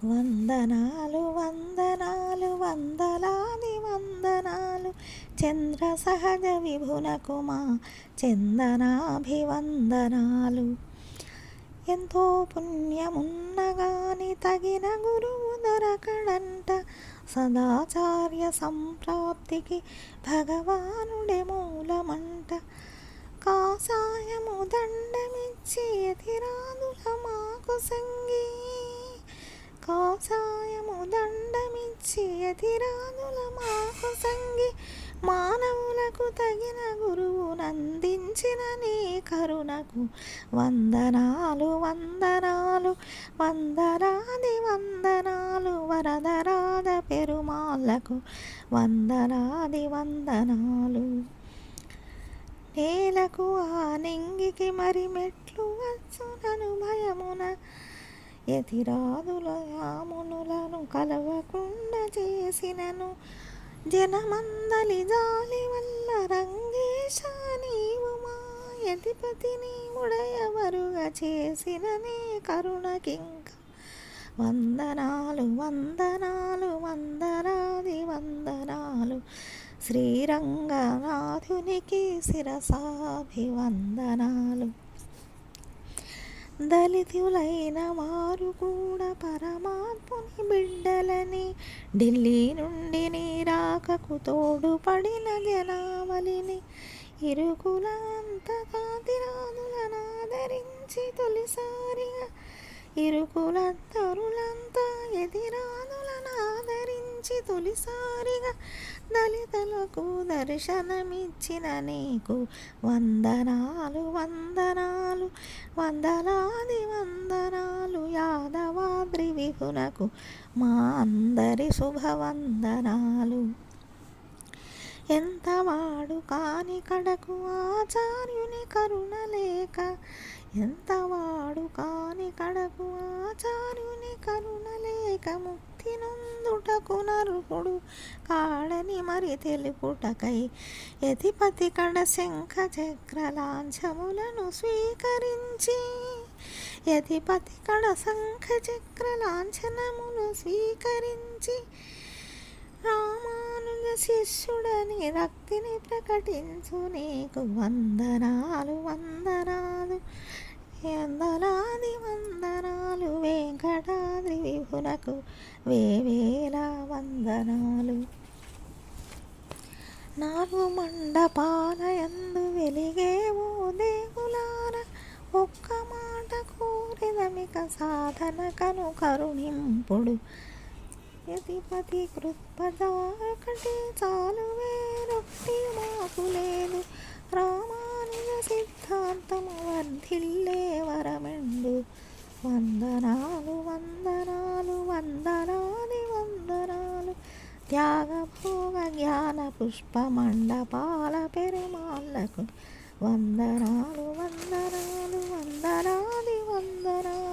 వందనాలు వందనాలు వందలాది వందనాలు చంద్ర సహజ విభునకు మా చందనాభివందనాలు. ఎంతో పుణ్యమున్నగాని తగిన గురువు దొరకడంట, సదాచార్య సంప్రాప్తికి భగవానుడే మూలమంట. కాసాయము దండమిచ్చి యతిరాదుల మాకు సంగీ, కాసాయము దండమిచ్చి యతిరాదుల మాకు సంగి, మానవులకు తగిన గురువునందించిన నీ కరుణకు వందనాలు వందనాలు వందలాది వందనాలు. వరదరాధ పెరుమాళ్లకు వందలాది వందనాలు. నేలకు ఆ నింగికి మరి మెట్లు వచ్చునను భయమున, యతిరాదుల యామునులను కలవకుండా చేసినను. జనమందలి జాలి వల్ల రంగేశ నీవు మా యతిపతిని ఉడయవరుగా చేసిన నీ కరుణకింక వందనాలు వందనాలు వందలాది వందనాలు. శ్రీరంగనాథునికి శిరసాభివందనాలు. దళితులైన వారు కూడా పరమాత్ముని బిడ్డలని, ఢిల్లీ నుండి నీ రాకకు తోడుపడిన జనావళిని, ఇరుకులంతగా తిరాదులనాదరించి తొలిసారిగా, ఇరుకులంతరులంతా ఎదిరాదులనాదరించి తొలిసారిగా, దళితులకు దర్శనమిచ్చిన నీకు వందనాలు వందనాలు వందలాది వందనాలు. యాదవాద్రి విభునకు మా అందరి శుభవందనాలు. ఎంతవాడు కాని కడకు ఆచార్యుని కరుణ లేక, ఎంతవాడు కాని కడకు ఆచార్యుని కరుణ లేక, ముక్తి నొందుటకు నరుకుడు కాడని మరి తెలుపుటకై, యతిపతి కడ శంఖ చక్ర లాంఛములను స్వీకరించి, యతిపతి కడ శంఖ చక్ర లాంఛనములు స్వీకరించి, రామానుజ శిష్యుడని రక్తిని ప్రకటించు నీకు వందనాలు వందనాలు వందలాది వందనాలు. వెంకటాద్రి విభునకు వేవేల వందనాలు. నాలుగు మండపాలయందు వెలిగేవో దేవులార, ఒక్క మాట కోరిదమిక సాధనకను కరుణింపుడు. యతిపతి కృత్పదాకటి చాలు, వేరొట్టి మాకు లేదు. రామానుజ సిద్ధాంతము వర్ధిల్లే వరమెండు. వందనాలు వందనాలు వందలాది వందనాలు. త్యాగభోగ జ్ఞాన పుష్ప మండపాల పెరుమాళ్లకు వందనాలు వందనాలు వందలాది వందనాలు.